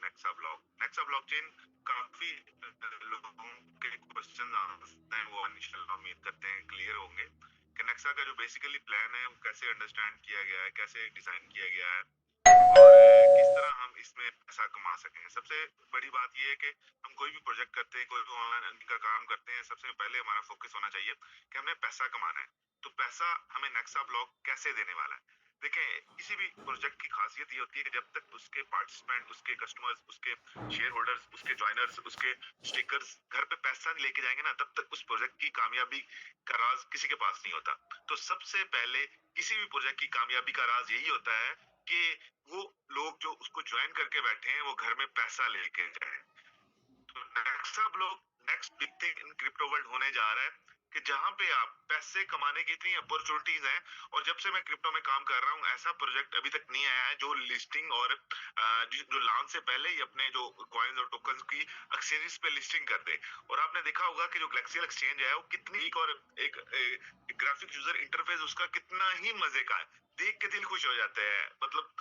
Nexa blockchain काफी लोगों के क्वेश्चन आंसर हैं, वो इंशाल्लाह उम्मीद करते हैं क्लियर होंगे कि नेक्सा का जो बेसिकली प्लान है वो कैसे अंडरस्टैंड किया गया है, कैसे डिजाइन किया गया है और किस तरह हम इसमें पैसा कमा सकें। सबसे बड़ी बात यह है कि हम कोई भी प्रोजेक्ट करते हैं, कोई भी ऑनलाइन अर्निंग का काम करते हैं, सबसे पहले हमारा फोकस होना चाहिए कि हमने पैसा कमाना है। तो पैसा हमें नेक्सा ब्लॉक कैसे देने वाला है? देखें, किसी भी प्रोजेक्ट की खासियत ये होती है कि जब तक उसके पार्टिसिपेंट, उसके कस्टमर्स, उसके शेयर होल्डर्स, उसके ज्वाइनर्स, उसके स्टेकर्स घर पे पैसा नहीं लेके जाएंगे ना, तब तक उस प्रोजेक्ट की कामयाबी का राज किसी के पास नहीं होता। तो सबसे पहले किसी भी प्रोजेक्ट की कामयाबी का राज यही होता है कि वो लोग जो उसको ज्वाइन करके बैठे हैं वो घर में पैसा लेके जाए। तो Nexa block next big thing in crypto world होने जा रहा है कि जहां पे आप पैसे कमाने की इतनी अपॉर्चुनिटीज हैं, और जब से मैं क्रिप्टो में काम कर रहा हूं ऐसा प्रोजेक्ट अभी तक नहीं आया है जो लिस्टिंग और जो लॉन्च से पहले ही अपने जो कॉइन्स और टोकन्स की एक्सचेंजेस पे लिस्टिंग कर दे। और आपने देखा होगा कि जो गैलेक्सियल एक्सचेंज है वो कितनी और एक ग्राफिक यूजर इंटरफेस उसका कितना ही मजे का है, देख के दिल खुश हो जाता है। मतलब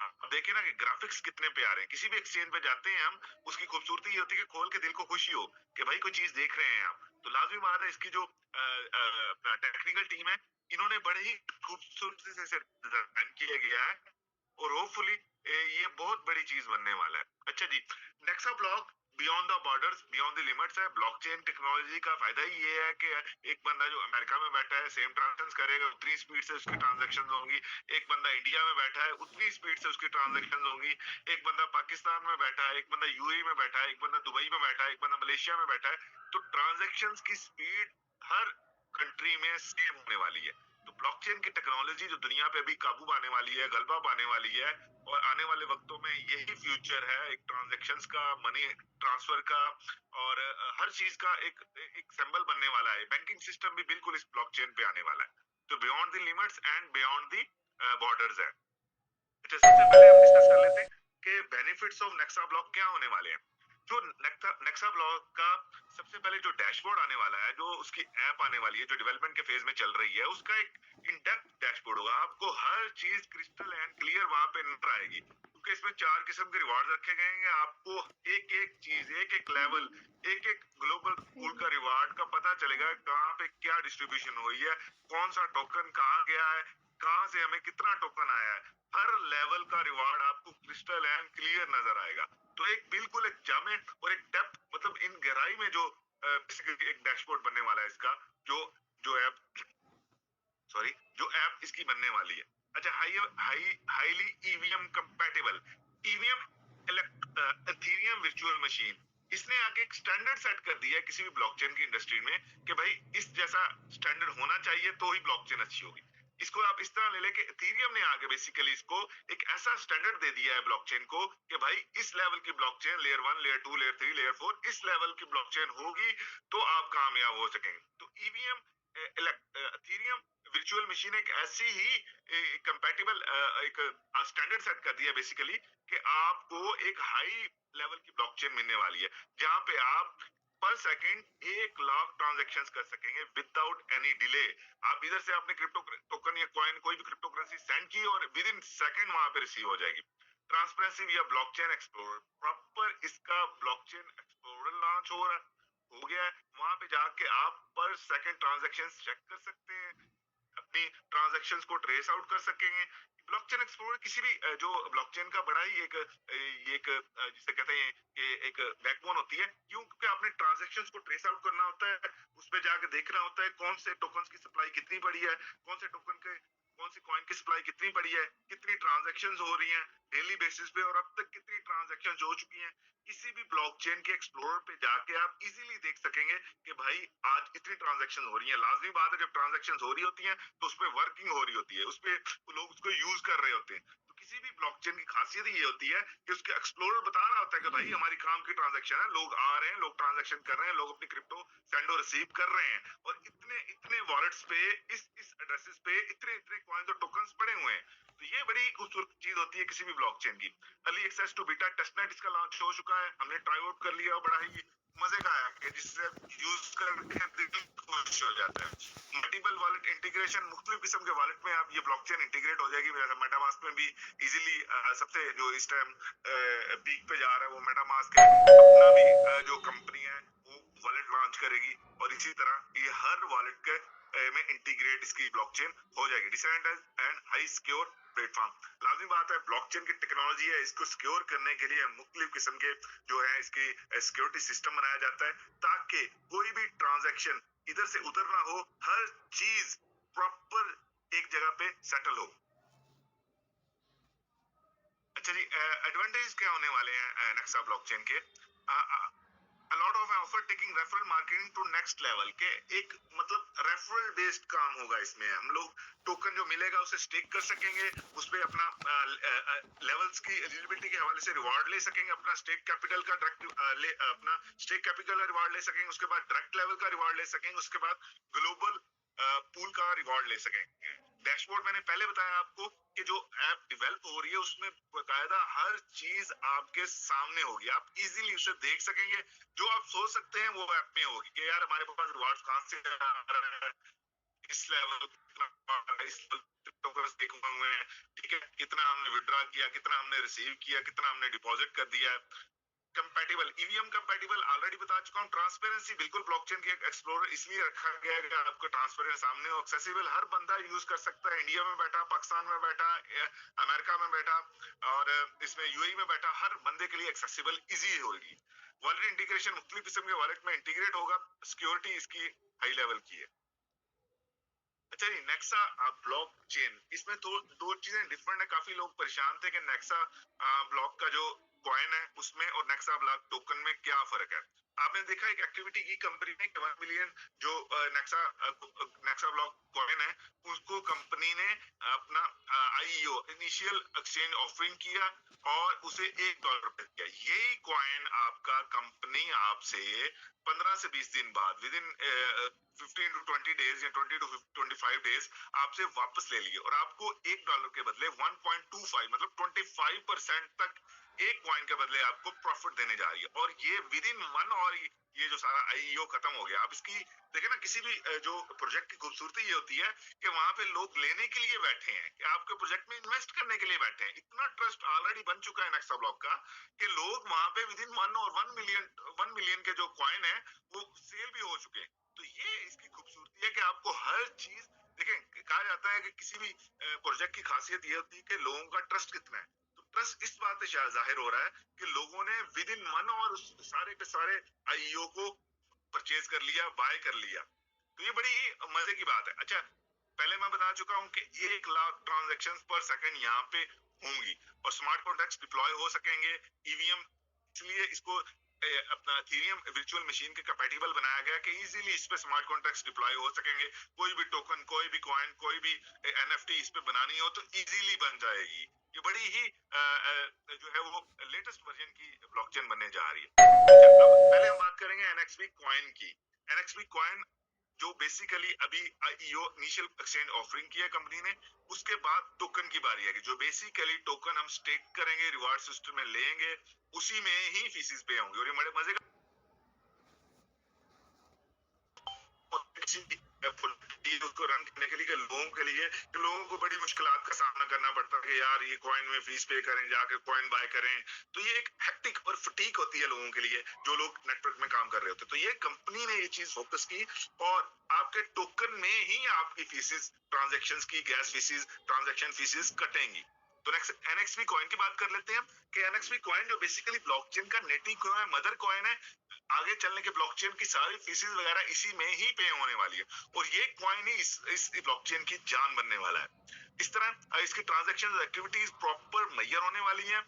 आप देखे ना कि ग्राफिक्स कितने प्यारे हैं। किसी भी एक्सचेंज पे जाते हैं हम, उसकी खूबसूरती ये होती है कि खोल के दिल को खुशी हो कि भाई कोई चीज देख रहे हैं आप। तो लाजमी बात है इसकी जो टेक्निकल टीम है, इन्होंने बड़े ही खूबसूरती से डिजाइन किया गया है और होपफुली ये बहुत बड़ी चीज बनने वाला है। अच्छा जी, Nexa block beyond the borders, beyond the limits है। ब्लॉकचेन टेक्नोलॉजी का फायदा ही ये है कि एक बंदा जो अमेरिका में बैठा है सेम ट्रांजेक्शन करेगा, उतनी स्पीड से उसकी ट्रांजेक्शन होंगी। एक बंदा इंडिया में बैठा है, उतनी स्पीड से उसकी ट्रांजेक्शन होंगी। एक बंदा पाकिस्तान में बैठा है, एक बंदा यूएई में बैठा है, एक बंदा दुबई में बैठा है, एक बंदा मलेशिया में बैठा है। तो ट्रांजेक्शन की स्पीड हर कंट्री में सेम होने वाली है। तो ब्लॉकचेन की टेक्नोलॉजी जो दुनिया पे अभी काबू पाने वाली है, गलबा पाने वाली है, और आने वाले वक्तों में यही फ्यूचर है एक ट्रांजैक्शंस का, मनी ट्रांसफर का, और हर चीज का एक सिंबल बनने वाला है। बैंकिंग सिस्टम भी बिल्कुल इस ब्लॉकचेन पे आने वाला है। तो beyond the limits and beyond the borders है। अच्छा, सबसे पहले हम डिस्कस कर लेते हैं कि बेनिफिट्स ऑफ नेक्सा ब्लॉक क्या होने वाले हैं। जो नेक्सा ब्लॉक का सबसे पहले जो डैशबोर्ड आने वाला है, जो उसकी ऐप आने वाली है, जो डेवलपमेंट के फेज में चल रही है, उसका एक इन डेप्थ डैशबोर्ड होगा। आपको हर चीज क्रिस्टल एंड क्लियर वहां पे नजर आएगी, क्योंकि इसमें 4 किस्म के रिवार्ड रखे गए हैं। आपको एक एक चीज, एक एक लेवल, एक एक ग्लोबल पूल का रिवार्ड का पता चलेगा कहाँ पे क्या डिस्ट्रीब्यूशन हुई है, कौन सा टोकन कहाँ गया है, कहाँ से हमें कितना टोकन आया है। हर लेवल का रिवार्ड आपको क्रिस्टल एंड क्लियर नजर आएगा। तो एक बिल्कुल एक जामे और एक डेप्थ, मतलब इन गहराई में जो एक डैशबोर्ड बनने वाला है इसका, जो जो ऐप सॉरी जो ऐप इसकी बनने वाली है। अच्छा, highly EVM compatible, EVM Ethereum virtual machine, इसने आके एक स्टैंडर्ड सेट कर दिया है किसी भी ब्लॉकचेन की इंडस्ट्री में कि भाई इस जैसा स्टैंडर्ड होना चाहिए तो ही ब्लॉकचेन अच्छी होगी। इसको आप इस तरह ले लेके इथेरियम ने आगे बेसिकली इसको एक ऐसा स्टैंडर्ड दे दिया है ब्लॉकचेन को कि भाई इस लेवल की blockchain, layer 1, layer 2, layer 3, layer 4, इस लेवल की ब्लॉकचेन होगी तो आप कामयाब हो सकेंगे। तो ईवीएम इथेरियम वर्चुअल मशीन एक ऐसी ही कंपैटिबल एक स्टैंडर्ड सेट कर दिया बेसिकली कि आपको एक हाई लेवल की ब्लॉकचेन मिलने वाली है, जहां पे आप पर सेकंड 1 लाख ट्रांजैक्शंस कर सकेंगे विदाउट एनी डिले। आप इधर से आपने क्रिप्टो टोकन या कॉइन, कोई भी क्रिप्टो करेंसी सेंड की और विद इन सेकंड वहां पे रिसीव हो जाएगी। ट्रांसपेरेंसी या ब्लॉकचेन एक्सप्लोरर, प्रॉपर इसका ब्लॉकचेन एक्सप्लोरर लॉन्च हो गया है। वहां पे जाके आप पर सेकंड ट्रांजैक्शन चेक कर सकते हैं, अपनी ट्रांजैक्शंस को ट्रेस आउट कर सकेंगे। ब्लॉकचेन एक्सप्लोरर किसी भी जो ब्लॉकचेन का बड़ा ही एक जिसे कहते हैं कि एक बैकबोन होती है, क्यों? क्योंकि आपने ट्रांजैक्शंस को ट्रेस आउट करना होता है, उस पे जाके देखना होता है कौन से टोकन्स की सप्लाई कितनी बड़ी है, कौन से टोकन के कौन सी कॉइन की सप्लाई कितनी बड़ी है, कितनी ट्रांजैक्शंस हो रही हैं डेली बेसिस पे, और अब तक कितनी ट्रांजैक्शंस हो चुकी हैं। किसी भी ब्लॉकचेन के एक्सप्लोरर पे जाके आप इजीली देख सकेंगे कि भाई आज इतनी ट्रांजैक्शन हो रही है। लाजमी बात है, जब ट्रांजैक्शन हो रही होती हैं तो उस पर वर्किंग हो रही होती है, उस पर लोग उसको यूज कर रहे होते हैं। तो किसी भी ब्लॉकचेन की खासियत ये होती है कि उसके एक्सप्लोरर बता रहा होता है कि भाई हमारी काम की ट्रांजैक्शन है, लोग आ रहे हैं, लोग ट्रांजैक्शन कर रहे हैं, लोग अपनी क्रिप्टो सेंड और रिसीव कर रहे हैं, और इतने इतने वॉलेट्स पे, इस एड्रेसेस पे इतने इतने कॉइन्स और टोकन्स पड़े हुए हैं। तो ये बड़ी खूबसूरत चीज होती है किसी भी ब्लॉकचेन की। Early access to beta testnet इसका लॉन्च हो चुका है, हमने ट्राई आउट कर लिया, बड़ा ही मजे का है कि जिससे यूज करके दिल खुश हो जाता है। मल्टीपल वॉलेट इंटीग्रेशन, मुख्तलिफ किस्म के वॉलेट में आप ये ब्लॉकचेन इंटीग्रेट हो जाएगी। मेटामास्क में भी इजीली सबसे जो इस टाइम पीक पे जा रहा है वो मेटामास्क है। अपना भी जो कंपनी है वो वॉलेट लॉन्च करेगी और इसी तरह ये हर वॉलेट के में इंटीग्रेट इसकी ब्लॉकचेन हो जाएगी। Decentralised and high secure platform. लाजमी बात है ब्लॉकचेन की टेक्नोलॉजी है, इसको सिक्योर करने के लिए मुख्तलिफ किस्म के जो है इसकी सिक्योरिटी सिस्टम बनाया जाता है ताकि कोई भी ट्रांजैक्शन इधर से उधर ना हो, हर चीज प्रॉपर एक जगह पे सेटल हो। अच्छा जी, एडवांटेज क्या होने वाले हैं नेक्सा ब्लॉकचेन के? A lot of offer taking referral marketing to next level के एक मतलब रेफरल बेस्ड काम होगा इसमें। हम लोग टोकन जो मिलेगा उसे स्टेक कर सकेंगे, उस पे अपना लेवल्स की एलिजिबिलिटी के हवाले से रिवार्ड ले सकेंगे, अपना स्टेक कैपिटल का डायरेक्ट अपना स्टेक कैपिटल का रिवार्ड ले सकेंगे, उसके बाद डायरेक्ट लेवल का रिवार्ड ले सकेंगे, उसके बाद ग्लोबल पूल का रिवार्ड ले सकेंगे। डैशबोर्ड मैंने पहले बताया आपको कि जो ऐप डेवलप हो रही है उसमें बकायदा हर चीज आपके सामने होगी, आप इजीली उसे देख सकेंगे। जो आप सोच सकते हैं वो ऐप में होगी कि यार हमारे पास रिवार्ड्स कहां से आ रहा है, इस लेवल इस देखा हुए हैं, ठीक है, कितना हमने विड्रॉ किया, कितना हमने रिसीव किया, कितना हमने डिपॉजिट कर दिया। कंपैटिबल, ईवीएम कंपैटिबल ऑलरेडी बता चुका हूं। ट्रांसपेरेंसी बिल्कुल ब्लॉकचेन की एक एक्सप्लोरर इसलिए रखा गया है कि आपको ट्रांसपेरेंट सामने हो, एक्सेसिबल, हर बंदा यूज कर सकता है, इंडिया में बैठा, पाकिस्तान में बैठा, अमेरिका में बैठा और इसमें यूएई में बैठा, हर बंदे के लिए एक्सेसिबल इजी होगी। वॉलेट इंटीग्रेशन मुख्तलिफ किस्म के वॉलेट में इंटीग्रेट होगा, सिक्योरिटी इसकी हाई लेवल की है। अच्छा जी, नेक्सा ब्लॉकचेन, इसमें दो चीजें डिफरेंट है। काफी लोग परेशान थे कि नेक्सा ब्लॉक का जो कॉइन है उसमें और नेक्सा ब्लॉक टोकन में क्या फर्क है। आपने देखा एक एक्टिविटी की कंपनी ने 1 मिलियन जो नेक्सा ब्लॉक कॉइन है उसको कंपनी ने अपना आईईओ इनिशियल एक्सचेंज ऑफरिंग किया और उसे $1 पे दिया। यही कॉइन आपका कंपनी आपसे 15 से 20 दिन बाद विद इन 15 to 20 डेज या 20 to 25 डेज आपसे वापस ले लिए और आपको $1 के बदले 1.25 मतलब 25% तक एक कॉइन के बदले आपको प्रॉफिट देने जा रही है। और ये विद इन 1 और ये जो सारा आईईओ खत्म हो गया। आप इसकी देखें ना, किसी भी जो प्रोजेक्ट की खूबसूरती ये होती है कि वहां पे लोग लेने के लिए बैठे हैं, कि आपके प्रोजेक्ट में इन्वेस्ट करने के लिए बैठे हैं। इतना ट्रस्ट ऑलरेडी बन चुका है नेक्सा ब्लॉक का कि लोग वहां पे विद इन 1 मिलियन के जो कॉइन है वो सेल भी हो चुके हैं। तो ये इसकी खूबसूरती है कि आपको हर चीज देखें। कहा जाता है कि किसी भी प्रोजेक्ट की खासियत ये होती है कि लोगों का ट्रस्ट कितना है। तो ट्रस्ट इस बात से जाहिर हो रहा है कि लोगों ने विद इन 1 और उस सारे के सारे आईईओ को परचेज कर लिया, बाय कर लिया। तो ये बड़ी ही मजे की बात है। अच्छा, पहले मैं बता चुका हूं कि 1 लाख ट्रांजैक्शंस पर सेकंड यहाँ पे होंगी और स्मार्ट कॉन्ट्रैक्ट्स डिप्लॉय हो सकेंगे ईवीएम। इसलिए इसको अपना इथेरियम वर्चुअल मशीन के कंपैटिबल बनाया गया कि इजीली इस पे स्मार्ट कॉन्ट्रैक्ट्स डिप्लॉय हो सकेंगे। कोई भी टोकन, कोई भी कॉइन, कोई भी एनएफटी इस पे बनानी हो तो इजीली बन जाएगी। ये बड़ी ही जो है वो लेटेस्ट वर्जन की ब्लॉकचेन बनने जा रही है। अच्छा, अब पहले हम बात करेंगे एनएक्सबी कॉइन की। एनएक्सबी कॉइन जो बेसिकली अभी आईईओ इनिशियल एक्सचेंज ऑफरिंग किया कंपनी ने, उसके बाद टोकन की बारी आएगी। जो बेसिकली टोकन हम स्टेक करेंगे, रिवार्ड सिस्टम में लेंगे, उसी में ही फीसिस पे होंगे। और ये बड़े मजे का उसको रन करने के लिए लोगों को बड़ी मुश्किलात का सामना करना पड़ता है कि यार ये कॉइन में फीस पे करें, जाकर कॉइन बाय करें। तो ये एक हेक्टिक और फटीक होती है लोगों के लिए जो लोग नेटवर्क में काम कर रहे होते हैं। तो ये कंपनी ने ये चीज फोकस की और आपके टोकन में ही आपकी फीसिस, ट्रांजेक्शन की गैस फीसिस, ट्रांजेक्शन फीसिस कटेंगी। तो नेक्स्ट एनएक्सपी कॉइन की बात कर लेते हैं कि एनएक्सपी कॉइन जो बेसिकली ब्लॉकचेन का नेटिव कॉइन है, मदर कॉइन है। आगे चलने के ब्लॉकचेन की सारी फीसिस वगैरह इसी में ही पे होने वाली है और ये कॉइन ही इस ब्लॉकचेन की जान बनने वाला है। इस तरह इसकी ट्रांजैक्शन एक्टिविटीज प्रॉपर मेजर होने वाली है।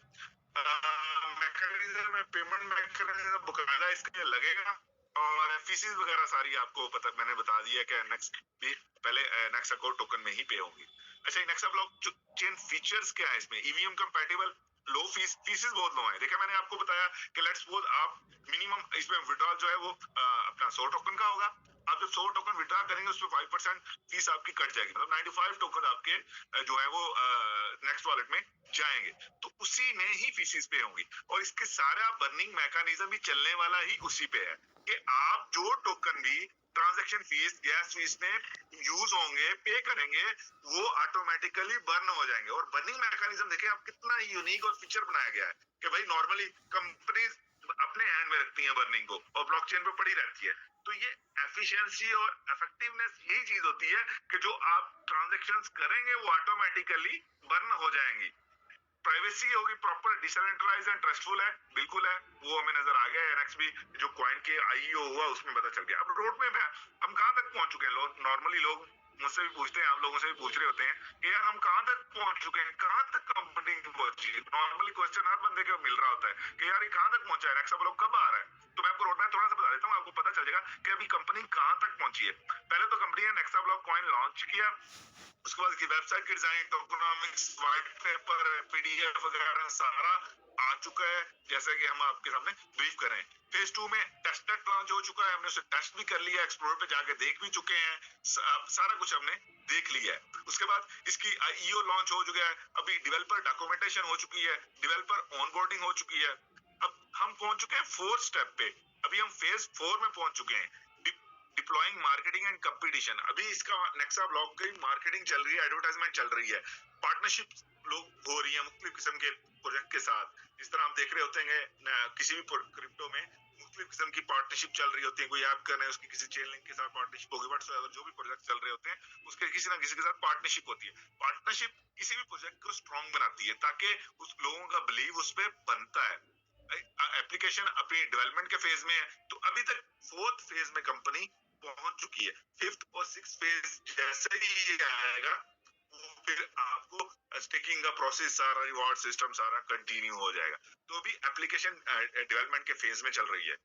मैकेनिज्म में पेमेंट मैकेनिज्म बकायदा इसके लिए लगेगा और फीसिस वगैरह सारी आपको पता, मैंने बता दिया कि नेक्स्ट भी पहले नेक्सा को टोकन में ही पे होंगी। अच्छा, नेक्सा ब्लॉकचेन फीचर्स क्या है इसमें? ईवीएम कंपैटिबल, लो फीसेस बहुत लो है। देखिए मैंने आपको बताया कि लेट्स सपोज आप मिनिमम इसमें विड्रॉल जो है वो अपना 100 टोकन का होगा। आप जब 100 टोकन विड्रॉ करेंगे उसमें 5% फीस आपकी कट जाएगी, मतलब 95 टोकन आपके जो है वो नेक्स्ट वॉलेट में जाएंगे, तो उसी में ही फीसेस पे होंगी। और इसके सारा बर्निंग मैकेनिज्म भी चलने वाला ही उसी पे है कि आप जो टोकन भी ट्रांजैक्शन फीस गैस फीस में यूज होंगे पे करेंगे वो ऑटोमेटिकली बर्न हो जाएंगे। और बर्निंग मैकेनिज्म देखें आप कितना यूनिक और फीचर बनाया गया है कि भाई नॉर्मली कंपनीज अपने हैंड में रखती है बर्निंग को और ब्लॉकचेन पे पड़ी रहती है। तो ये एफिशिएंसी और इफेक्टिवनेस यही चीज होती है कि जो आप ट्रांजैक्शंस करेंगे वो ऑटोमेटिकली बर्न हो जाएंगी। प्राइवेसी होगी प्रॉपर, डिसेंट्रलाइज्ड एंड ट्रस्टफुल है, बिल्कुल है, वो हमें नजर आ गया। एनएक्स भी जो कॉइन के आईईओ हुआ उसमें पता चल गया। अब रोड में हम कहां तक पहुंच चुके हैं? लोग नॉर्मली लोग मुझसे भी पूछते हैं, आप लोगों से भी पूछ रहे होते हैं कि यार हम कहां तक पहुंच चुके हैं, कहां तक कंपनी पहुंची है। नॉर्मली क्वेश्चन हर बंदे को मिल रहा होता है कि यार ये कहां तक पहुंचा है, नेक्सा ब्लॉक कब आ रहा है। तो मैं आपको रोड मैप थोड़ा सा बता देता हूँ, आपको पता चल जाएगा कि अभी कंपनी कहां तक पहुंची है। पहले तो कंपनी ने नेक्सा ब्लॉक कॉइन लॉन्च किया, उसके बाद की वेबसाइट की design, tokenomics, white paper, PDF वगैरह सारा आ चुका है, जैसे कि हम आपके सामने ब्रीफ करें। फेज 2 में टेस्टनेट लॉन्च हो चुका है, हमने उसे टेस्ट भी कर लिया, एक्सप्लोर पे जाके देख भी चुके हैं, सारा कुछ हमने देख लिया है। उसके बाद इसकी ईओ लॉन्च हो चुका है, अभी डेवलपर डॉक्यूमेंटेशन हो चुकी है, डेवलपर ऑनबोर्डिंग हो चुकी है। अब हम पहुंच चुके हैं 4th स्टेप पे, अभी हम फेज 4 में पहुंच चुके हैं, डिप्लॉइंग मार्केटिंग एंड कंपटीशन। अभी इसका नेक्सा ब्लॉक की मार्केटिंग चल रही है, एडवर्टाइजमेंट चल रही है, पार्टनरशिप लोग हो रही है मुख्तलिफ किस्म के प्रोजेक्ट के साथ। जिस तरह आप देख रहे होते हैं किसी भी क्रिप्टो में मुख्तलिफ किस्म की पार्टनरशिप चल रही होती है, कोई ऐप कर रहे हैं उसकी किसी चेन लिंक के साथ पार्टनरशिप होगी, व्हाटसएवर जो भी प्रोजेक्ट चल रहे होते हैं उसके किसी ना किसी के साथ पार्टनरशिप होती है। पार्टनरशिप किसी भी प्रोजेक्ट को स्ट्रॉन्ग बनाती है ताकि उस लोगों का बिलीव उस पर बनता है। एप्लीकेशन अपनी डेवलपमेंट के फेज में है, तो अभी तक 4th फेज में कंपनी पहुंच चुकी है। 5th और 6th फेज जैसे ही आएगा वो फिर आपको स्टेकिंग का प्रोसेस सारा, रिवॉर्ड सिस्टम सारा कंटिन्यू हो जाएगा। तो अभी एप्लीकेशन डेवलपमेंट के फेज में चल रही है।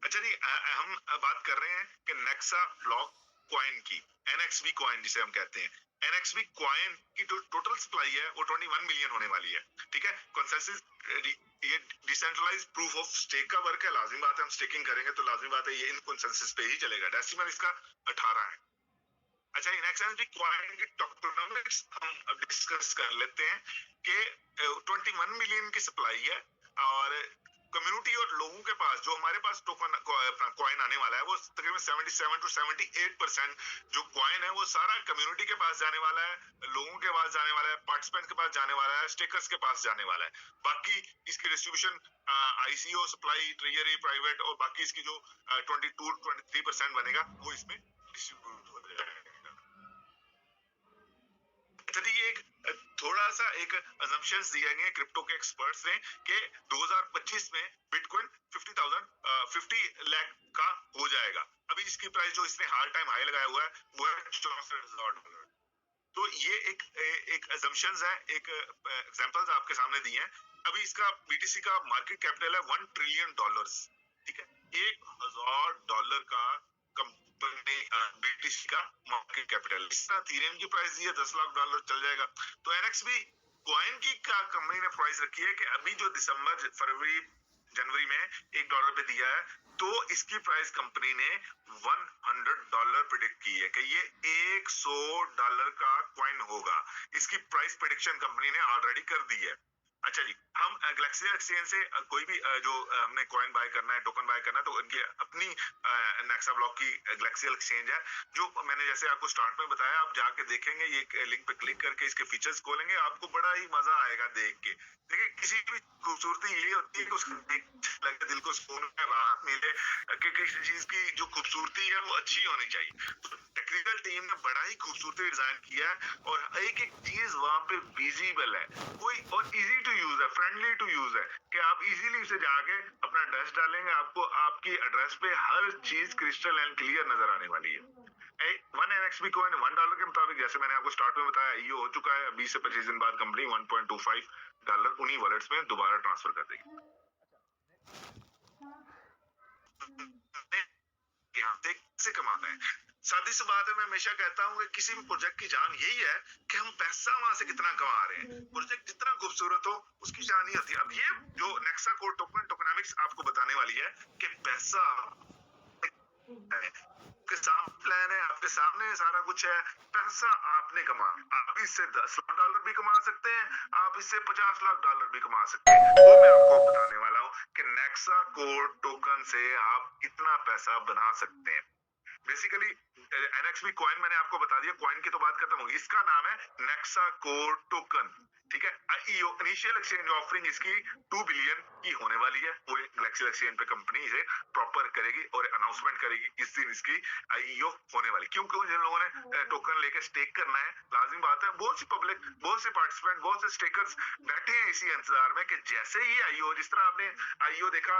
अच्छा जी, हम बात कर रहे हैं कि नेक्सा ब्लॉक कॉइन की, एनएक्सबी कॉइन जिसे हम कहते हैं। एनएक्सबी कॉइन की टोटल सप्लाई है वो 21 मिलियन होने वाली है, ठीक है। कंसेंसस ये डिसेंट्रलाइज्ड प्रूफ ऑफ स्टेक का वर्क है, लाजिम बात है हम स्टेकिंग करेंगे तो लाजिम बात है ये इन कंसेंसस पे ही चलेगा। डेसिमल इसका 18 है। अच्छा, इनएक्सएनबी कॉइन की टोकनोमिक्स हम अब डिस्कस कर लेते हैं कि 21 मिलियन की सप्लाई है और कम्युनिटी और लोगों के पास जो हमारे पास टोकन अपना कॉइन आने वाला है वो तकरीबन 77 to 78% जो कॉइन है वो सारा कम्युनिटी के पास जाने वाला है, लोगों के पास जाने वाला है, पार्टिसिपेंट के पास जाने वाला है, स्टेकर्स के पास जाने वाला है। बाकी इसकी distribution ICO, supply, treasury, private और बाकी इसकी जो 22-23% बनेगा वो इसमें डिस्ट्रीब्यूट हो जाएगा। ये एक थोड़ा सा एक असम्पशंस दिए गए क्रिप्टो के एक्सपर्ट्स ने कि 2025 में बिटकॉइन 50 लाख का हो जाएगा। अभी इसकी प्राइस जो इसने हाल टाइम हाई लगाया हुआ है वो है $64,000। तो ये एक असम्पशंस है, एक एग्जांपल्स आपके सामने दिए हैं। अभी इसका बीटीसी का मार्केट कैपिटल है $1 ट्रिलियन, ठीक है। $1,000 का बीटीसी का मार्केट कैपिटल। इस तरह इथेरियम की प्राइस दी है $10 लाख चल जाएगा। तो एनएक्सबी कॉइन की का कंपनी ने प्राइस रखी है कि अभी जो दिसंबर, फरवरी, जनवरी में $1 पे दिया है तो इसकी प्राइस कंपनी ने $100 प्रिडिक्ट की है कि ये $100 का कॉइन होगा। इसकी प्राइस प्रेडिक्शन कंपनी ने ऑलरेडी कर दी है। अच्छा जी, हम गैलेक्सियल एक्सचेंज से कोई भी जो हमने कॉइन बाय करना है, टोकन बाय करना है, तो उनकी अपनी नेक्सा ब्लॉक की गैलेक्सियल एक्सचेंज है जो मैंने जैसे आपको स्टार्ट में बताया। आप जाके देखेंगे, ये लिंक पे क्लिक करके इसके फीचर्स खोलेंगे, आपको बड़ा ही मजा आएगा देख के। देखिए किसी भी खूबसूरती ये होती है कि उसको देख लगे, दिल को सुकून में राहत मिले कि किसी चीज की जो खूबसूरती है वो अच्छी होनी चाहिए। तो टेक्निकल टीम ने बड़ा ही खूबसूरती डिजाइन किया है और एक एक चीज वहां पे विजिबल है, कोई और इजी टू यूज है, फ्रेंडली टू यूज है कि आप इजीली से जाके अपना एड्रेस डालेंगे, आपको आपकी एड्रेस पे हर चीज क्रिस्टल एंड क्लियर नजर आने वाली है। 1 एनएक्सबी कॉइन $1 के मुताबिक, जैसे मैंने आपको स्टार्ट में बताया, ये हो चुका है। 20 से 25 दिन बाद कंपनी $1.25 उन्हीं वॉलेट्स में दोबारा ट्रांसफर कर देगी। यहाँ से कैसे कमाना है, सादी सी बात है, मैं हमेशा कहता हूँ कि किसी भी प्रोजेक्ट की जान यही है कि हम पैसा वहां से कितना कमा रहे हैं। प्रोजेक्ट जितना खूबसूरत हो उसकी जान ही होती है। अब ये जो नेक्सा कोड टोकनोमिक्स आपको बताने वाली है कि पैसा है, आपके सामने प्लान है, आपके सामने सारा कुछ है। पैसा आपने कमाना, आप इससे $10 लाख भी कमा सकते हैं, आप इससे $50 लाख भी कमा सकते हैं। वो मैं आपको बताने वाला हूँ कि नेक्सा कोड टोकन से आप कितना पैसा बना सकते हैं। बेसिकली एनएक्सबी कॉइन मैंने आपको बता दिया, कॉइन की तो बात खत्म होगी। इसका नाम है नेक्सा कोर टोकन, ठीक है। आईईओ इनिशियल एक्सचेंज ऑफरिंग इसकी 2 बिलियन की होने वाली है। वो ग्लैक्सी एक्सचेंज पे कंपनी इसे प्रॉपर करेगी और अनाउंसमेंट करेगी किस दिन इसकी आईईओ होने वाली। क्योंकि जिन लोगों ने टोकन लेके स्टेक करना है, लाजिम बात है, बहुत सी पब्लिक, बहुत से पार्टिसिपेंट, बहुत से स्टेकर्स बैठे हैं इसी इंतजार में कि जैसे ही आईईओ, जिस तरह आपने आईईओ देखा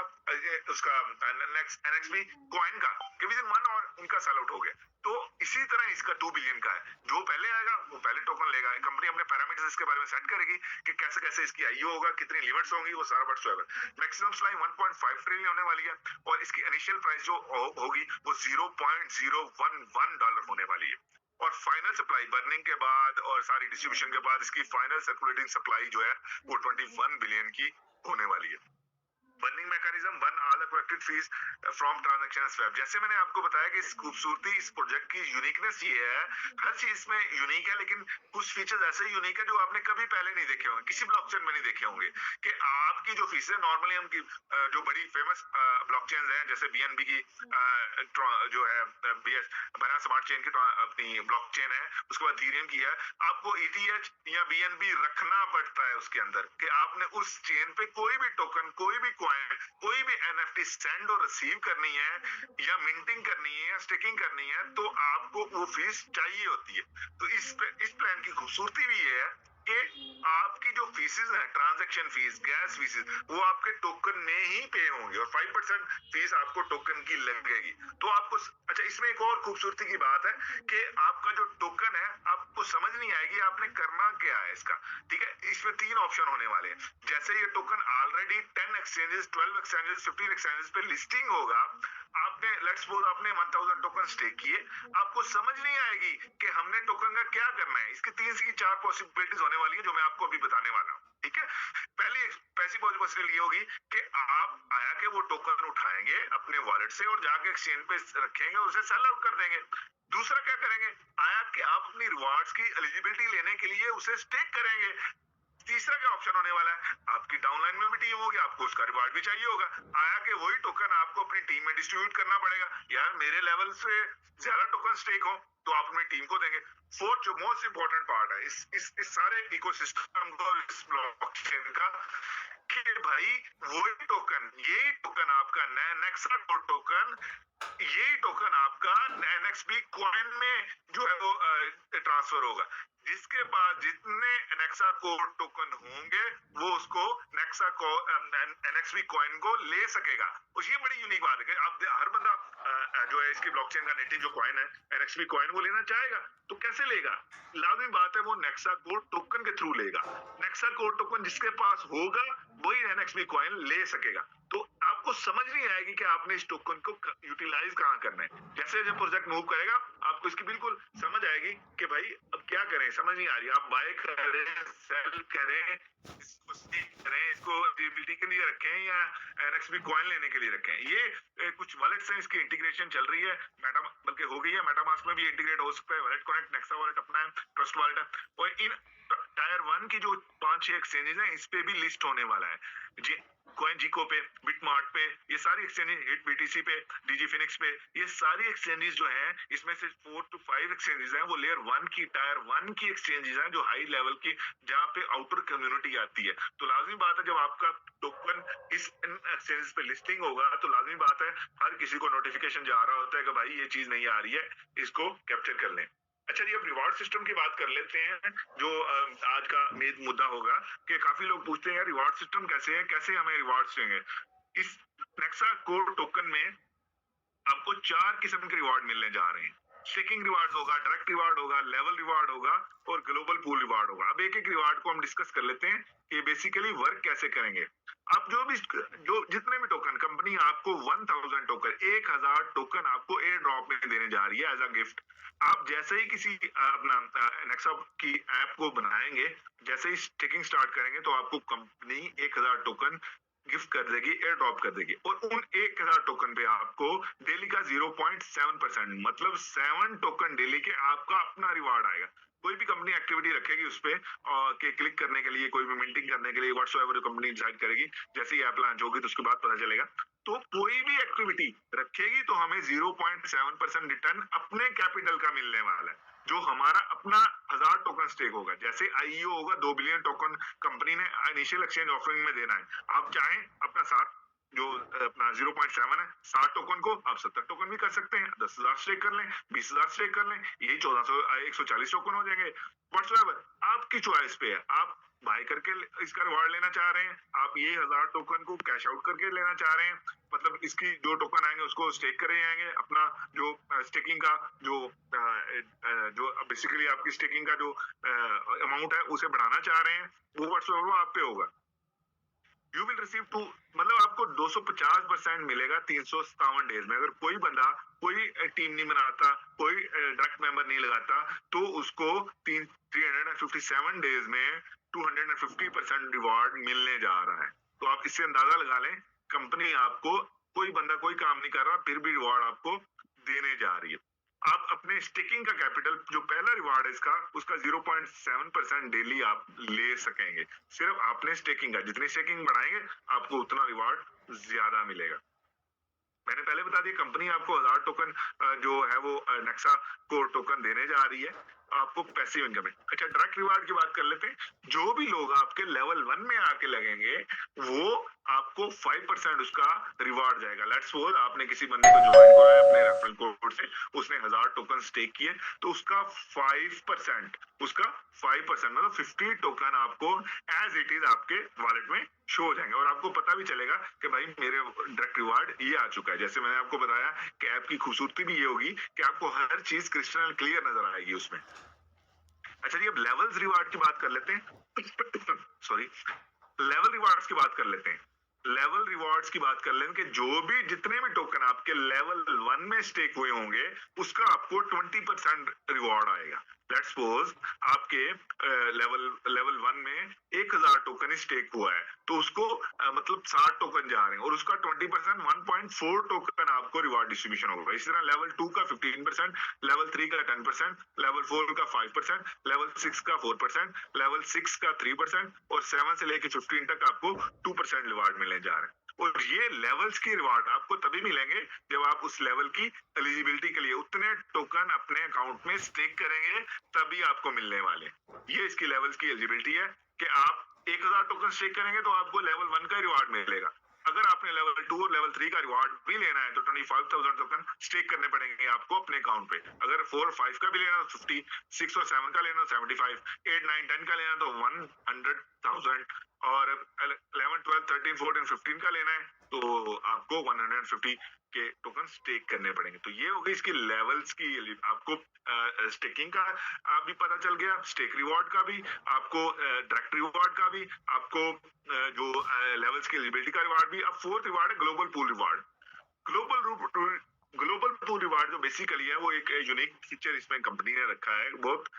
उसका एनएक्सबी कॉइन का कि विद इन 1 और उनका सेल आउट हो गया, तो इसी तरह इसका 2 बिलियन का है। जो पहले आएगा वो पहले टोकन लेगा। कंपनी अपने पैरामीटर्स इसके बारे में सेट करेगी कि कैसे कैसे इसकी आईओ होगा, कितनी लिमिट्स होंगी, वो सारा व्हाटसोएवर। मैक्सिमम सप्लाई 1.5 ट्रिलियन होने वाली है और इसकी इनिशियल प्राइस जो होगी वो $0.011 होने वाली है। और फाइनल सप्लाई बर्निंग के बाद और सारी डिस्ट्रीब्यूशन के बाद इसकी फाइनल सर्कुलेटिंग सप्लाई जो है वो 21 बिलियन की होने वाली है। Burning mechanism, one all collected fees from transaction swap. जैसे मैंने आपको बताया कि इस खूबसूरती, इस प्रोजेक्ट की यूनिकनेस ये है, हर चीज इसमें यूनिक है, लेकिन कुछ फीचर्स ऐसे यूनिक है जो आपने कभी पहले नहीं देखे होंगे, किसी ब्लॉकचेन में नहीं देखे होंगे। कि आपकी जो फीस है नॉर्मली हम जो बड़ी फेमस ब्लॉकचेन हैं जैसे बीएनबी की जो है बीएस बाइनेंस स्मार्ट चेन की अपनी ब्लॉकचेन है, उसके बाद इथेरियम की है, आपको ईटीएच या बीएनबी रखना पड़ता है उसके अंदर कि आपने उस चेन पे कोई भी टोकन, कोई भी कोई भी एनएफटी सेंड और रिसीव करनी है या मिंटिंग करनी है या स्टेकिंग करनी है तो आपको वो फीस चाहिए होती है। तो इस प्लान की खूबसूरती भी ये है कि आपकी जो फीसेस है, ट्रांजैक्शन फीस, गैस फीसेस, वो आपके टोकन में ही पे होंगे और 5% फीस आपको टोकन की लगेगी। तो आपको अच्छा, इसमें एक और खूबसूरती की बात है कि आपका जो टोकन है आपको समझ नहीं आएगी आपने करना क्या है इसका, ठीक है। इसमें 3 ऑप्शन होने वाले हैं। जैसे ये token already 10 exchanges, 12 exchanges, 15 exchanges पे लिस्टिंग होगा, आपने लेट्स सपोज आपने 1000 टोकन स्टेक किए, आपको समझ नहीं आएगी कि हमने टोकन का क्या करना है। इसकी 3 से 4 पॉसिबिलिटीज होने वाली है जो मैं आपको अभी बताने वाला हूँ, ठीक है। पहली पॉसिबिलिटी ये होगी कि आप आया के वो टोकन उठाएंगे अपने वॉलेट से और जाके एक्सचेंज पे रखेंगे और उसे सेल आउट कर देंगे। दूसरा क्या करेंगे, आया कि आप अपनी रिवार्ड्स की एलिजिबिलिटी लेने के लिए उसे स्टेक करेंगे। तीसरा क्या ऑप्शन होने वाला है, आपकी डाउनलाइन में भी टीम होगी, आपको उसका रिवार्ड भी चाहिए होगा, आया कि वही टोकन आपको अपनी टीम में डिस्ट्रीब्यूट करना पड़ेगा। यार मेरे लेवल से ज्यादा टोकन स्टेक हो तो आप अपनी टीम को देंगे। फोर्थ जो मोस्ट इंपॉर्टेंट पार्ट है इस सारे इकोसिस्टम को, इस ब्लॉकचेन का, कि भाई वही टोकन, यही टोकन आपका नेक्सा कोड टोकन, यही टोकन आपका एनएक्सबी कॉइन में जो है वो ट्रांसफर होगा। जिसके पास जितने नेक्सा कोड टोकन होंगे वो उसको नेक्सा को एनएक्सबी कॉइन को ले सकेगा। और ये बड़ी यूनिक बात है कि आप हर बंदा जो है इसकी ब्लॉकचेन का नेटिव जो कॉइन है एनएक्सबी कॉइन वो लेना चाहेगा, तो कैसे लेगा? लाजमी बात है वो नेक्सा कोड टोकन के थ्रू लेगा। नेक्सा कोड टोकन जिसके पास होगा वही एनएक्सबी कॉइन ले सकेगा। तो आपको समझ नहीं आएगी कि आपने इस टोकन को यूटिलाइज कहाँ करना है। जैसे जब प्रोजेक्ट मूव करेगा आपको इसकी बिल्कुल समझ आएगी कि भाई अब क्या करें, समझ नहीं आ रही। आप बाय करें, सेल करें, इसको स्टेक करें, इसको एलिजिबिलिटी के लिए रखें या एनएक्सबी कॉइन लेने के लिए रखें। ये कुछ वॉलेट से इसकी इंटीग्रेशन चल रही है, मेटा बल्कि हो गई है, मेटामास्क में भी इंटीग्रेट हो सकता है। वॉलेट कनेक्ट, नेक्सा वॉलेट अपना है, ट्रस्ट वॉलेट है। और इन टायर 1 की जो 5-6 एक्सचेंजेस हैं इस पे भी लिस्ट होने वाला है। कॉइन जीको पे, बिटमार्ट पे, ये सारी एक्सचेंजेस, हिट बीटीसी पे, डीजी फिनिक्स पे, ये सारी एक्सचेंजेस जो हैं इसमें से 4 to 5 एक्सचेंजेस हैं वो लेयर 1 की, टायर 1 की एक्सचेंजेस हैं जो हाई लेवल की, जहाँ पे आउटर कम्युनिटी आती है। तो लाजमी बात है जब आपका टोकन इस एक्सचेंजेस पे लिस्टिंग होगा तो लाजमी बात है हर किसी को नोटिफिकेशन जा रहा होता है कि भाई ये चीज नहीं आ रही है, इसको कैप्चर कर लें। अच्छा जी, अब रिवार्ड सिस्टम की बात कर लेते हैं जो आज का मेन मुद्दा होगा कि काफी लोग पूछते हैं रिवार्ड सिस्टम कैसे है, कैसे हमें रिवार्ड्स देंगे। इस नेक्सा कोड टोकन में आपको 4 किस्म के रिवार्ड मिलने जा रहे हैं। स्टेकिंग रिवार्ड होगा, डायरेक्ट रिवार्ड होगा, लेवल रिवार्ड होगा और ग्लोबल पूल रिवार्ड होगा। अब एक एक रिवार्ड को हम डिस्कस कर लेते हैं कि बेसिकली वर्क कैसे करेंगे। आप जो जितने भी टोकन कंपनी आपको 1000 टोकन 1000 टोकन आपको एयर ड्रॉप में देने जा रही है एज अ गिफ्ट। आप जैसे ही किसी अपना नेक्सा की ऐप को बनाएंगे, जैसे ही स्टेकिंग स्टार्ट करेंगे तो आपको कंपनी 1000 टोकन गिफ्ट कर देगी, एयर ड्रॉप कर देगी और उन 1000 टोकन पे आपको डेली का 0.7% मतलब 7 टोकन डेली के आपका अपना रिवार्ड आएगा। कोई भी कंपनी एक्टिविटी रखेगी उस पे के क्लिक करने के लिए, कोई भी मिंटिंग करने के लिए, व्हाट्सएवर कंपनी डिसाइड करेगी, जैसे ही ऐप लॉन्च होगी तो उसके बाद पता चलेगा। तो कोई भी एक्टिविटी रखेगी तो हमें 0.7% रिटर्न अपने कैपिटल का मिलने वाला है, जो हमारा अपना 1000 टोकन स्टेक होगा। जैसे आईईओ होगा 2 बिलियन टोकन कंपनी ने इनिशियल एक्सचेंज ऑफरिंग में देना है। आप चाहें अपना 7 जो अपना 0.7 है 60 टोकन को आप 70 टोकन भी कर सकते हैं, 10,000 स्टेक कर लें, 20,000 स्टेक कर लें, यही 140 टोकन हो जाएंगे। व्हाट्सएवर आपकी चॉइस पे है, आप बाय करके इसका रिवार्ड लेना चाह रहे हैं, आप ये 1000 टोकन को कैश आउट करके लेना चाह रहे हैं, मतलब इसकी जो टोकन आएंगे उसको स्टेक करे जाएंगे। अपना जो स्टेकिंग का जो बेसिकली आपकी स्टेकिंग का जो अमाउंट है उसे बढ़ाना चाह रहे हैं, वो व्हाट्सएवर आप पे होगा। यू विल रिसीव टू मतलब आपको 250% मिलेगा 357 डेज में। अगर कोई बंदा कोई टीम नहीं बनाता, कोई डायरेक्ट मेंबर नहीं लगाता, तो उसको 357 डेज में 250% रिवार्ड मिलने जा रहा है। तो आप इससे अंदाजा लगा लें, कंपनी आपको कोई बंदा कोई काम नहीं कर रहा फिर भी रिवार्ड आपको देने जा रही है। आप अपने स्टेकिंग का कैपिटल जो पहला रिवार्ड है इसका, उसका 0.7% डेली आप ले सकेंगे। सिर्फ आपने स्टेकिंग का, जितनी स्टेकिंग बढ़ाएंगे आपको उतना रिवार्ड ज्यादा मिलेगा। मैंने पहले बता दिया कंपनी आपको 1000 टोकन जो है वो नेक्सा को टोकन देने जा रही है आपको पैसिव इनकम में। अच्छा, डायरेक्ट रिवार्ड की बात कर लेते हैं। जो भी लोग आपके लेवल 1 में आके लगेंगे वो आपको 5% उसका रिवार्ड जाएगा। लेट्स सपोज आपने किसी बंदे को ज्वाइन कराया अपने रेफरल कोड से, उसने 1000 टोकन स्टेक किए, तो उसका 5% मतलब 50 टोकन आपको एज इट इज आपके वॉलेट में शो हो जाएंगे और आपको पता भी चलेगा कि भाई मेरे डायरेक्ट रिवार्ड ये आ चुका है। जैसे मैंने आपको बताया कि ऐप की खूबसूरती भी ये होगी कि आपको हर चीज क्रिस्टल क्लियर नजर आएगी उसमें। अच्छा जी, अब लेवल्स रिवार्ड की बात कर लेते हैं सॉरी, लेवल रिवार्ड्स की बात कर लेते हैं। लेवल रिवॉर्ड्स की बात कर लें कि जो भी जितने भी टोकन आपके लेवल 1 में स्टेक हुए होंगे उसका आपको 20% रिवॉर्ड आएगा। लेट्स सपोज आपके लेवल 1 में 1000 टोकन स्टेक हुआ है, तो उसको मतलब 60 टोकन जा रहे हैं और उसका 20% 1.4 टोकन आपको रिवार्ड डिस्ट्रीब्यूशन होगा। इसी तरह लेवल 2 का 15%, लेवल 3 का 10%, लेवल 4 का 5%, लेवल 6 का 4%, लेवल 6 का 3% और 7 से लेकर 15 तक आपको 2% रिवार्ड मिलने जा रहे हैं। और ये लेवल्स की रिवार्ड आपको तभी मिलेंगे जब आप उस लेवल की एलिजिबिलिटी के लिए उतने टोकन अपने अकाउंट में स्टेक करेंगे, तभी आपको मिलने वाले। ये इसकी लेवल्स की एलिजिबिलिटी है कि आप 1000 टोकन स्टेक करेंगे तो आपको लेवल 1 का रिवार्ड मिलेगा। अगर आपने लेवल 2 और लेवल 3 का रिवार्ड भी लेना है तो 25,000 टोकन स्टेक करने पड़ेंगे आपको अपने अकाउंट पे। अगर 4 और 5 का भी लेना तो 50, 6 और 7 का लेना 75, 8, 9, 10 का लेना तो 100,000 और 11, 12, 13, 14, 15 का लेना है तो आपको 150 के टोकन स्टेक करने पड़ेंगे। तो ये हो गई इसकी लेवल्स की। आपको स्टेकिंग का आप भी पता चल गया, स्टेक रिवॉर्ड का भी, आपको डायरेक्ट रिवॉर्ड का भी, आपको जो लेवल्स की एलिजिबिलिटी का रिवार्ड भी। अब फोर्थ रिवार्ड है global pool reward. Global pool reward जो बेसिकली है वो एक यूनिक फीचर इसमें कंपनी ने रखा है। बहुत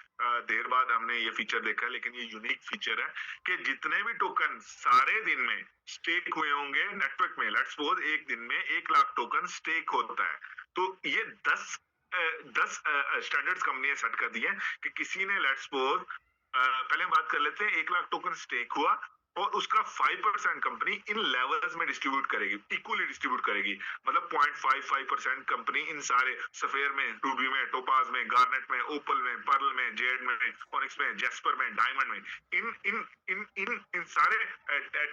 देर बाद हमने ये फीचर देखा है, लेकिन ये यूनिक फीचर है कि जितने भी टोकन सारे दिन में स्टेक हुए होंगे नेटवर्क में, लेट्स सपोज एक दिन में 1 लाख टोकन स्टेक होता है, तो ये 10 स्टैंडर्ड्स कंपनी ने सेट कर दिए कि किसी ने लेट्स सपोज पहले बात कर लेते हैं 1 लाख टोकन स्टेक हुआ और उसका 5% कंपनी इन लेवल्स में डिस्ट्रीब्यूट करेगी, इक्वली डिस्ट्रीब्यूट करेगी। मतलब 0.55% कंपनी इन सारे सफेयर में, रूबी में, टोपाज में, गार्नेट में, ओपल में, पर्ल में, जेड में, ऑनिक्स में, जैस्पर में, डायमंड में, इन इन इन इन इन सारे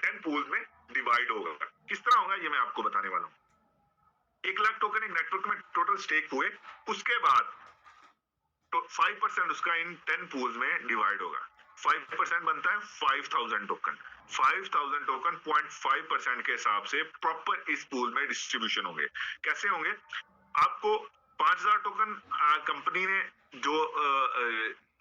10 पूल्स में डिवाइड होगा। किस तरह होगा ये मैं आपको बताने वाला हूँ। 1 लाख टोकन एक नेटवर्क में टोटल स्टेक हुए, उसके बाद तो 5% उसका इन 10 पूल्स में डिवाइड होगा। 5% बनता है 5000 टोकन। 5000 टोकन 0.5% के हिसाब से प्रॉपर इस पूल में डिस्ट्रीब्यूशन होंगे। कैसे होंगे? आपको 5,000 टोकन कंपनी ने जो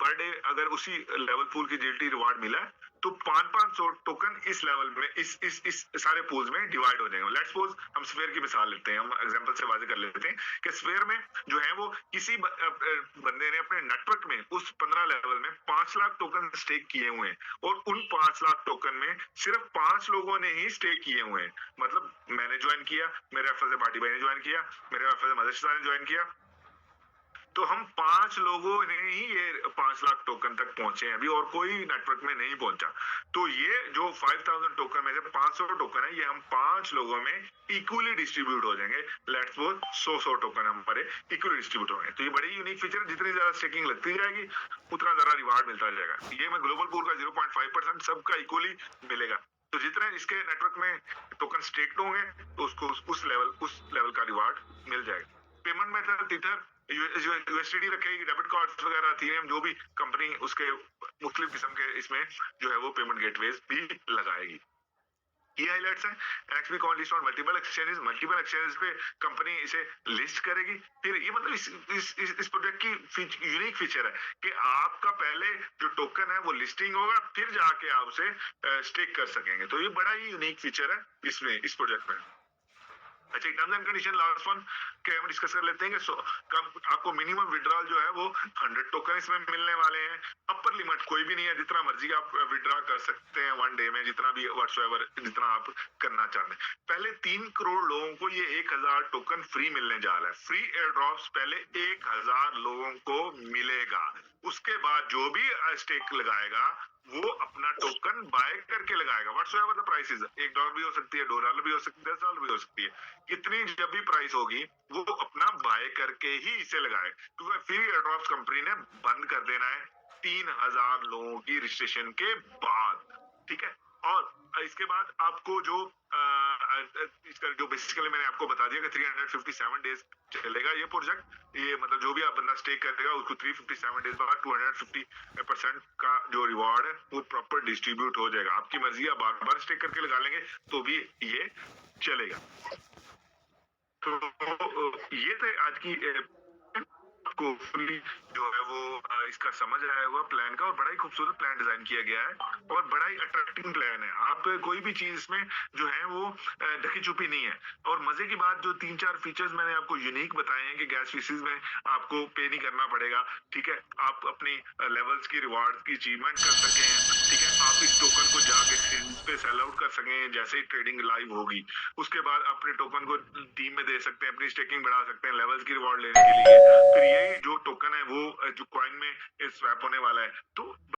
पर डे अगर उसी लेवल पूल की जीएलटी रिवार्ड मिला है तो 500 टोकन इस लेवल में इस सारे पूल्स में डिवाइड हो जाएंगे। लेट्स सपोज हम स्फीयर की मिसाल लेते हैं, हम एग्जांपल से वाजे कर लेते हैं कि स्फीयर में जो है वो किसी बंदे ने अपने नेटवर्क में उस 15 लेवल में 5 लाख टोकन स्टेक किए हुए हैं और उन 5 लाख टोकन में सिर्फ 5 लोगों ने ही स्टेक किए हुए हैं। मतलब मैंने ज्वाइन किया, मेरे रेफर से पार्टी भाई ने ज्वाइन किया, मेरे रेफर से मदरसा ने ज्वाइन किया, तो हम 5 लोगों ने ही ये 5 लाख टोकन तक पहुंचे हैं अभी, और कोई नेटवर्क में नहीं पहुंचा। तो ये जो 5000 टोकन में से 500 टोकन है, ये हम 5 लोगों में इक्वली डिस्ट्रीब्यूट हो जाएंगे। लेट्स सपोज 100 टोकन हमारे इक्वली डिस्ट्रीब्यूट होंगे। तो ये बड़ी यूनिक फीचर है, जितनी ज्यादा स्टेकिंग लगती जाएगी उतना ज्यादा रिवार्ड मिलता जाएगा। ये मैं ग्लोबल पूल का 0.5% सबका इक्वली मिलेगा। तो जितने इसके नेटवर्क में टोकन स्टेक्ड होंगे तो उसको उस लेवल का रिवार्ड मिल जाएगा। पेमेंट मेथड टीथर यूएसडीटी रखेगी, डेबिट कार्ड वगैरह, इथेरियम, जो भी कंपनी उसके मुख्तलिफ किस्म के इसमें जो है वो पेमेंट गेटवेज भी लगाएगी। ये हाइलाइट्स हैं। XP coin list on multiple exchanges पे कंपनी इसे लिस्ट करेगी। फिर ये मतलब इस प्रोजेक्ट की यूनिक फीचर है कि आपका पहले जो टोकन है वो लिस्टिंग होगा, फिर जाके आप उसे स्टेक कर सकेंगे। तो ये बड़ा ही यूनिक फीचर है इसमें, इस प्रोजेक्ट में। अच्छा, terms and condition last one के हम डिस्कस कर लेते हैं कि आपको मिनिमम विड्रॉल जो है वो 100 टोकन इसमें मिलने वाले हैं। अपर लिमिट कोई भी नहीं है, जितना मर्जी आप विड्रॉ कर सकते हैं वन डे में, जितना भी व्हाट्सएवर जितना आप करना चाहते हैं। पहले 3 करोड़ लोगों को ये 1000 टोकन फ्री मिलने जा रहा है। फ्री एयर ड्रॉप्स पहले 1000 लोगों को मिलेगा। उसके बाद जो भी स्टेक लगाएगा वो अपना टोकन बाय करके लगाएगा। व्हाट्सएवर द प्राइस इज, $1 भी हो सकती है, $2 भी हो सकती है, $10 भी हो सकती है। कितनी जब भी प्राइस होगी वो अपना बाय करके ही इसे लगाए, क्योंकि फ्री एयरड्रॉप्स कंपनी ने बंद कर देना है 3000 लोगों की रजिस्ट्रेशन के बाद। ठीक है, और इसके बाद आपको जो इसका जो बेसिकली मैंने आपको बता दिया कि 357 डेज चलेगा ये प्रोजेक्ट। ये मतलब जो भी आप बंदा स्टे करेगा उसको 357 डेज बाद 250% का जो रिवॉर्ड है वो प्रॉपर डिस्ट्रीब्यूट हो जाएगा। आपकी मर्जी, आप बार बार स्टे करके लगा लेंगे तो भी ये चलेगा। तो ये थे आज की आपको फुली जो है वो इसका समझ आया होगा प्लान का, और बड़ा ही खूबसूरत प्लान डिजाइन किया गया है और बड़ा ही अट्रैक्टिंग प्लान है। आप कोई भी चीज इसमें जो है वो ढकी छुपी नहीं है। और मजे की बात, जो 3-4 फीचर्स मैंने आपको यूनिक बताए हैं कि गैस फीसिस में आपको पे नहीं करना पड़ेगा। ठीक है, आप अपनी लेवल्स की रिवार्ड की अचीवमेंट कर सकें। ठीक है, आप इस टोकन को जाके एक्सचेंज पे सेल आउट कर सकें जैसे ही ट्रेडिंग लाइव होगी। उसके बाद अपने टोकन को टीम में दे सकते हैं, अपनी स्टेकिंग बढ़ा सकते हैं लेवल्स की रिवॉर्ड लेने के लिए। फिर यही जो टोकन है वो जो कॉइन में स्वैप होने वाला है। तो